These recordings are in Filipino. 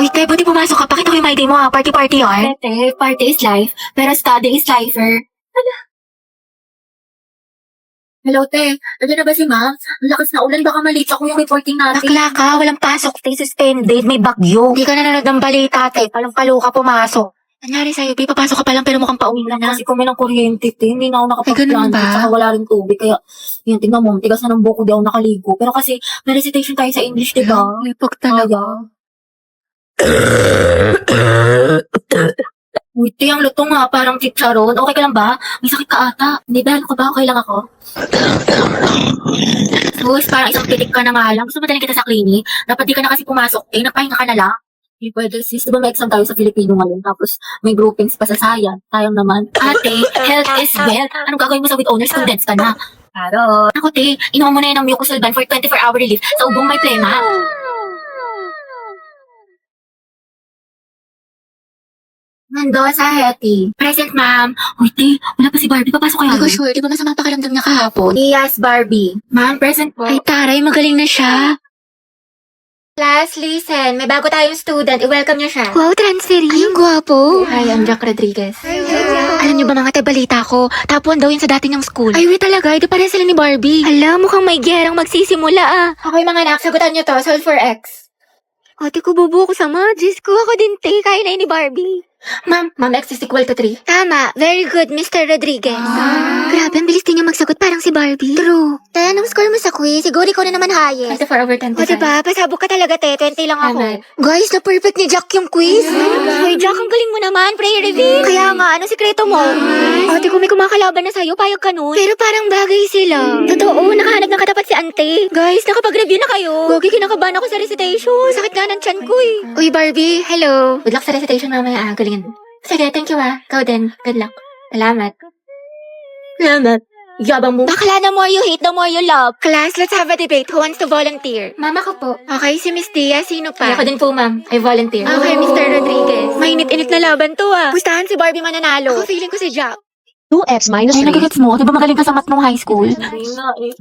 Uy, te, buti pumasok ka. Pakita ko yung ID mo ha. Party-party yun. Tete, party is life, pero study is lifer. Hello, te. Nandiyan na ba si ma'am? Ang lakas na ulan, baka malate ako yung reporting natin. Bakla ka, walang pasok. Stay suspended, may bagyo. Hindi ka nanonood ng balita, te. Palang-palo ka pumasok. Nangyari sa'yo, Bi, papasok ka pa lang pero mukhang pauwi ka na. Kasi kami ng kuryente, te. Hindi na ako nakapag-plan. Ay, ganun ba? Saka wala rin tubig. Kaya, yun, tingnan mo, tigas na ng buko, di ako nakaligo. Pero kasi, may recitation tayo sa English, di ba? May pag talaga. Uy, te, ang lutong nga, parang chicharon. Okay ka lang ba? May sakit ka ata. Hindi ba? Ano ka ba? Okay lang ako? Sus, parang isang pitik ka na nga lang. Gusto mo dalhin kita sa clinic? Dapat di ka na kasi pumasok, eh. Napahinga ka na lang. Hindi pwede, sis. Di ba may exam tayo sa Filipino ngayon? Tapos, may groupings pa sa science. Sayang naman. Ate, health is wealth. Anong gagawin mo sa with honors? Condensed ka na. Claro. Ako, te, inuha mo na yun ng Mucosolvan for 24-hour relief sa ubong may plema. Nando sa Hetty. Present, ma'am. Uy, te, wala pa si Barbie. Papasok kayo. Hindi ko sure, di ba masama pakiramdam niya kahapon? Yes, Barbie. Ma'am, present po. Ay, taray, magaling na siya. Class, listen. May bago tayong student. I-welcome niyo siya. Wow, transferee. Ay, ang gwapo. Hi, I'm Jack Rodriguez. Alam niyo ba mga te, balita ko, top 1 daw yun sa dati niyang school. Ay, wait talaga, ito pareha sila ni Barbie. Alam, mukhang may gerang magsisimula ah. Okay, mga anak. Sagutan niyo to. Solve for X. Ate ko, bubuo ko sa Diyos ko, ako din te, kaya na yun ni Barbie. Ma'am, X is equal to 3. Tama, very good, Mr. Rodriguez. Grabe, ang bilis din niya magsagot, parang si Barbie. True. Te, anong score mo sa quiz? Siguro ikaw na naman highest. 24 over 10. O diba, pasabog ka talaga te, 20 lang ako. Tama. Guys, na-perfect ni Jack yung quiz. Ay, Jack, ang galing mo naman, prayer reveal. Kaya nga, ano sikreto mo? Ate ko, may kumakalaban na sa'yo, payag ka nun. Pero parang bagay sila. Totoo, nakahanap ng katapat si ante. Guys, nakapag-review na kayo. Gogi, kinakabahan ako sa recitation. Sakit nga ng tiyan ko eh. Uy, Barbie, hello. Good luck sa recitation mamaya. Galingan. Sige, thank you ah. Ikaw din. Good luck. Salamat. Salamat. Yabang mo. Bakla, the more you hate, the more you love. Class, let's have a debate. Who wants to volunteer? Mama ko po. Okay, si Miss Tia, sino pa? Ako din po, ma'am. I volunteer. Okay, Mr. Rodriguez. Mainit-init na laban to ah. Pustahan si Barbie mananalo. Ako feeling ko si Jack. 2x minus Ay, 3. nagagets mo? Di ba magaling ka sa math nung high school? Hindi nga eh.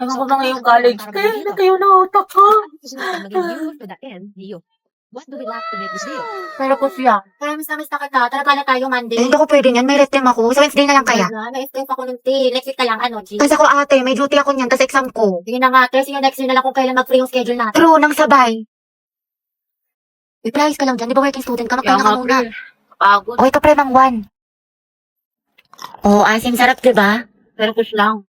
Ewan ko ba ngayong college? Eh, natayo na utak ko. To the end, you. What do we lack to make this deal? Pero po siya. Kaya miss na kita. Tara na tayo Monday. Eh, hindi ko pwede yan. May red team ako. Sa Wednesday na lang kaya. Na-escape ako ng tea. Next week na lang, ano, G? Kasi ako ate, may duty ako niyan, tas exam ko. Sige na nga, kasi yung next year na lang kung kailan mag-free yung schedule natin. True, nang sabay. I-price ka lang dyan. Di ba working student ka? Magpahinga ka muna. Pagod. Okay ka pre ng 1. Oh, asim sarap, di ba? Pero push lang.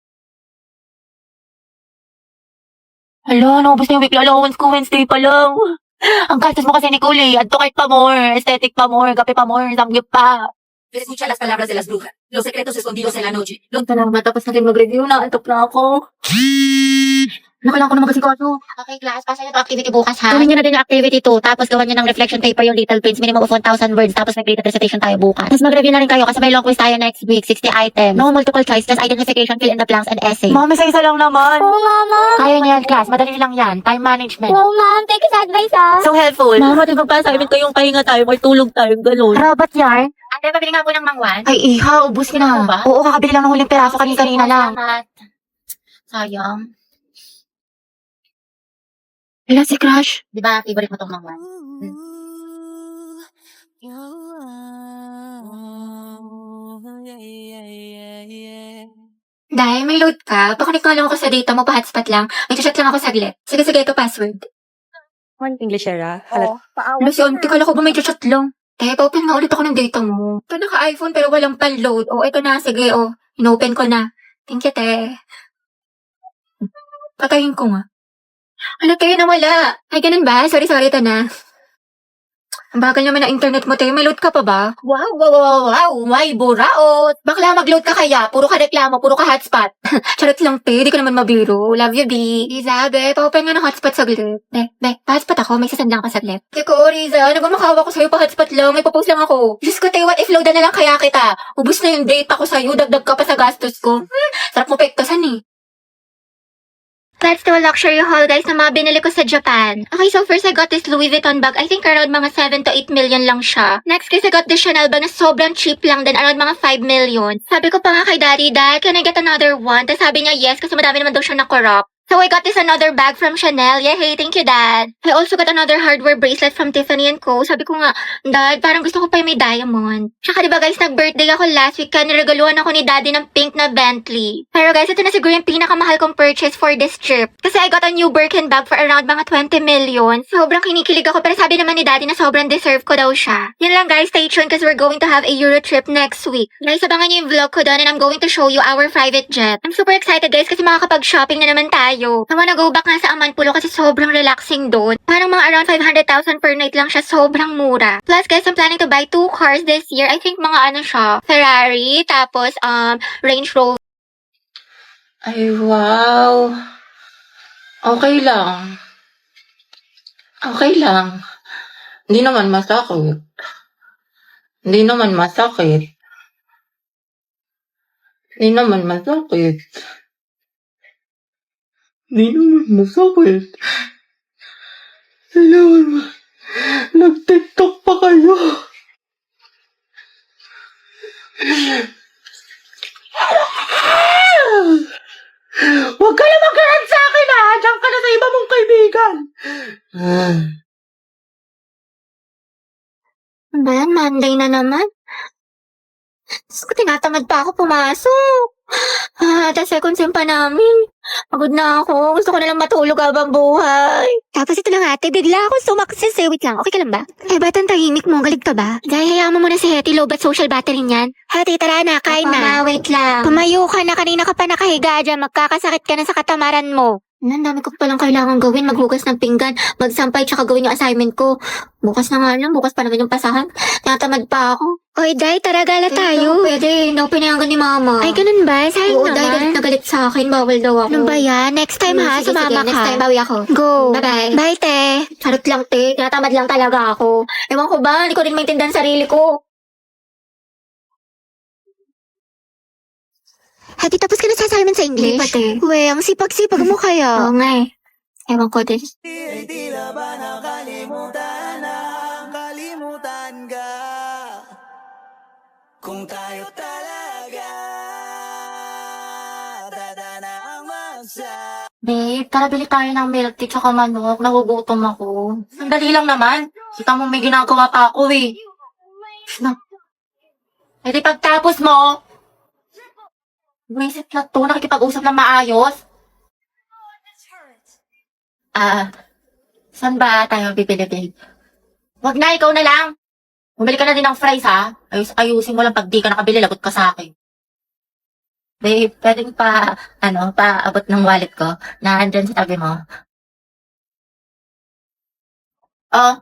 Hala, naubos na yung weekly allowance ko. Wednesday pa lang. Ang gastos mo kasi, Nicole, eh. Add to cart pa more. Aesthetic pa more. Kape pa more. Samgyup pa. Escucha las palabras de las brujas, los secretos escondidos en la noche. Salamat, tapos natin mag-review na. Antok na ako. Nakailangan ko na mag-asikaso. Okay, class. Pasa yung activity bukas, ha? Gawin niyo na din yung activity 2, tapos gawin niyo ng reflection paper yung little prints, minimum of 1,000 words, tapos may graded recitation tayo bukas. Tapos mag-review na rin kayo kasi may long quiz tayo next week, 60 items. No multiple choice, just identification, fill in the blanks, and essay. Mami, sa isa lang naman. Oh, Mama! Kaya niya yan, class. Madali lang yan. Time management. Oh, Ma'am, take his advice, So helpful. Mama, di ba pa assignment ko yung pahinga tayo, may tulog tayo, gano'n. Rabat yan. Ate, pabili nga po ng mangwan. Ay, iha. Ubus ka na. Ano ba? Oo, kakabili lang ng huling peraso kanina lang. Salamat. Sayang. Wala si Crush. Di ba, favorite mo tong mangwan? Dahil may load ka, pakunik nga lang ako sa data mo, pa-hotspot lang. May chat lang ako saglit. Sige, ito password. One English era. Ano si Auntie, kala ko ba may chat lang? Teka, open nga ulit ako ng data mo. Ito naka-iPhone pero walang pan-load. O, ito na, sige, inopen ko na. Thank you, te. Patayin ko nga. Ano, te, nawala? Ay, ganun ba? Sorry, ito na. Ang bagal naman ng internet mo, te. May load ka pa ba? Wow, may buraot. Bakla, mag-load ka kaya. Puro ka reklamo, puro ka hotspot. Charot lang, te. Di ko naman mabiro. Love you, B. Isabe, pa-open nga ng hotspot saglit. Pa-hotspot ako. May sasandang ka saglit. Teko, Riza, nagmamakawa ko sa'yo pa-hotspot lang. May popost lang ako. Diyos ko, te, what if loadan na lang kaya kita? Ubus na yung data ko sa'yo. Dagdag ka pa sa gastos ko. Sarap mo pektasan eh. Let's do a luxury haul, guys, na mga binili ko sa Japan. Okay, so first I got this Louis Vuitton bag. I think around mga 7 to 8 million lang siya. Next, guys, I got this Chanel bag na sobrang cheap lang din, around mga 5 million. Sabi ko pa nga kay Daddy, Dad, can I get another one? Tapos sabi niya yes, kasi madami naman daw siya na-corrupt. So I got this another bag from Chanel. Yay, thank you, Dad. I also got another hardware bracelet from Tiffany & Co. Sabi ko nga, Dad, parang gusto ko pa yung may diamond. Tsaka diba guys, nag-birthday ako last week kaya niregaluhan ako ni Daddy ng pink na Bentley. Pero guys, ito na siguro yung pinakamahal kong purchase for this trip. Kasi I got a new Birkin bag for around mga 20 million. Sobrang kinikilig ako pero sabi naman ni Daddy na sobrang deserve ko daw siya. Yan lang guys, stay tuned because we're going to have a Euro trip next week. Guys, abangan niyo yung vlog ko doon and I'm going to show you our private jet. I'm super excited guys kasi makakapag-shopping na naman tayo. I wanna go back nga sa Amanpulo kasi sobrang relaxing doon. Parang mga around 500,000 per night lang siya, sobrang mura. Plus guys, I'm planning to buy 2 cars this year. I think mga ano siya, Ferrari, tapos Range Rover. Ay, wow. Okay lang. Okay lang. Hindi naman masakit. Hindi naman masakit. Hindi naman masakit. Hindi naman masakit. Hindi naman nag-TikTok pa kayo. Huwag ka na mag-rant sa akin ha! Diyan ka na sa iba mong kaibigan. Ano ba yan? Monday na naman? Diyos ko, tinatamad pa ako pumasok. The second sem pa namin. Pagod na ako. Gusto ko na lang matulog habang buhay. Tapos ito lang ate, bigla ako sumaksis eh. Wait lang, okay ka lang ba? Eh, ba't ang tahimik mo? Galit ka ba? Dahil hayaan mo muna si Hetty, low bat social battery niyan. Hetty, tara na, kain na. Wait lang. Pumayo ka na, kanina ka pa nakahiga dyan. Magkakasakit ka na sa katamaran mo. Ang dami ko palang kailangan gawin. Maghugas ng pinggan, magsampay, tsaka gawin yung assignment ko. Bukas na nga lang, bukas pa naman yung pasahan. Tinatamad pa ako. Oy, Day, tara gala tayo. Pwede, hindi ako pinayagan ni Mama. Ay, ganun ba? Sayang naman. Day, galit na galit sa akin. Bawal daw ako. Ano ba yan? Next time ha, sumama ka. Next time, bawi ako. Go. Bye-bye. Bye, te. Charot lang, te. Tinatamad lang talaga ako. Ewan ko ba, hindi ko rin maintindihan sarili ko. Hati, tapos ka na sa assignment sa English? Hindi pa, te. We, ang sipag-sipag mo kaya. Oo nga eh. Ewan ko din. Tila ba nakalimutan na kalimutan ka? Kung tayo talaga dadana ang magsa. Babe, tara bili tayo ng milk tea tsaka manok. Nagugutom ako. Sandali lang naman. Kita mo may ginagawa pa ako eh. Na. Eh di pagtapos mo, buwisit na to, nakikipag-usap ng maayos. Saan ba tayo bibili, babe? Wag na, ikaw na lang. Bumili ka na din ng fries, ha? Ayusin mo lang pag di ka nakabili, lagot ka sa akin. Babe, pwedeng paabot ng wallet ko na andyan sa tabi mo. Oh.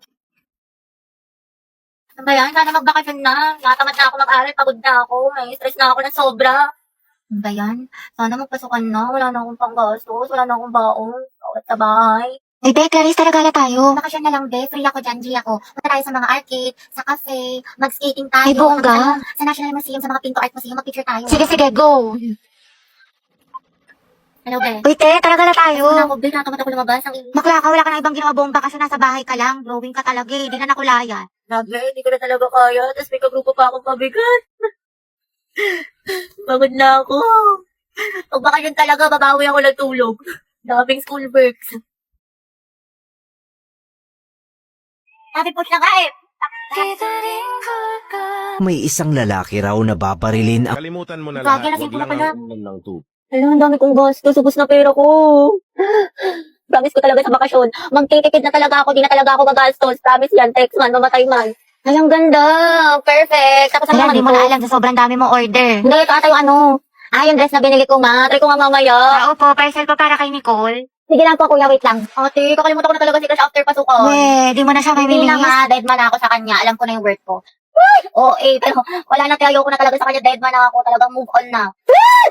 Ano ba yan? Sana magbakasyon na. Natamad na ako mag-aral, pagod na ako. May stress na ako ng sobra. Ano ba yan? Sana magpasukan na. Wala na akong panggastos. Wala na akong baon. At sa bahay. Eh, Be, Clarice, tara gala tayo. Bakasyon na lang, Be. Free ako dyan, G ako. Punta tayo sa mga arcade, sa cafe, mag-skating tayo. Ay, bongga. Tapos, sa National Museum, sa mga Pinto Art Museum, mag-picture tayo. Sige, go. Hello, Be. Uy, te, tara gala tayo. Ano ako, Be? Natamad ako lumabas. Ang Bakla ka, wala ka na ibang ginawa bomba kasi nasa bahay ka lang. Drawing ka talaga eh. Di na nakulayan. Grabe, hindi ko na talaga kaya. Tapos may kagrupo pa akong pabigat. Pagod na ako. Pag baka yun talaga, babawi ako ng tulog. Daming school works. Sabi po siya nga eh. May isang lalaki raw na babarilin ang Kalimutan mo na Gagi, lahat. lasing Huwag ko lang pala. ang ulam ng tubig. Alam, ang dami kong gastos. Ubus na pera ko. Promise ko talaga sa bakasyon. Magtitipid na talaga ako. Di na talaga ako gagastos. Promise yan. Text man, mamatay man. Ay, ang ganda. Perfect. Tapos ano Ayan, di mo naman na alam sa sobrang dami mong order. Hindi, ito ata yung ano. Yung dress na binili ko, ma. Try ko nga mamaya. Opo, parcel pa para kay Nicole. Sige lang po, kuya. Wait lang. Ate, kakalimutan ko na talaga si Crush after pasukan. We, di mo na siya may Hindi na bilis. nga, dead man na ako sa kanya. Alam ko na yung worth ko. Pero wala na tayo ko na talaga sa kanya. Dead man na ako. Talagang move on na.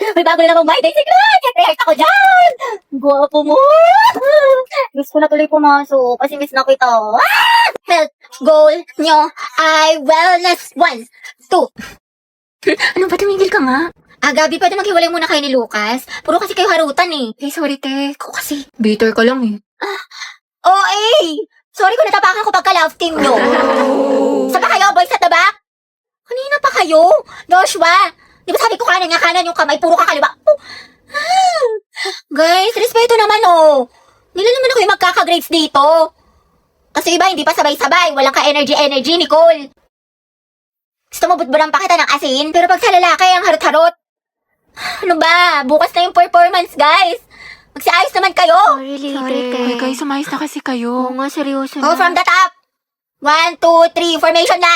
May bago na namang my day si Crush. Siyempre, heart ako dyan. Guwapo mo. Miss ko na tuloy pumasok kasi miss na kita. Health goal nyo ay wellness 1, 2. Ano ba, tumigil ka nga? Gabi, pwede maghiwalay muna kayo ni Lucas. Puro kasi kayo harutan eh. Eh, sorry, te. Ko kasi. Bitter ka lang eh. Sorry kung natapakan ko pagka-love team nyo. Saan pa kayo, boys at the back? Kanina pa kayo? Joshua, di ba sabi ko kanan yung kamay, puro ka kaliwa. Guys, respeto naman oh. Nila naman ako yung magkaka-grades dito. Kasi iba hindi pa sabay-sabay, walang ka-energy, Nicole. Gusto mo butburan pa kita ng asin, pero pag sa lalaki ang harot-harot. Ano ba? Bukas na yung performance, guys. Magsiayos naman kayo. Sorry, te. guys, umayos na kasi kayo. nga, seryoso Oh, from the top. 1, 2, 3, formation na.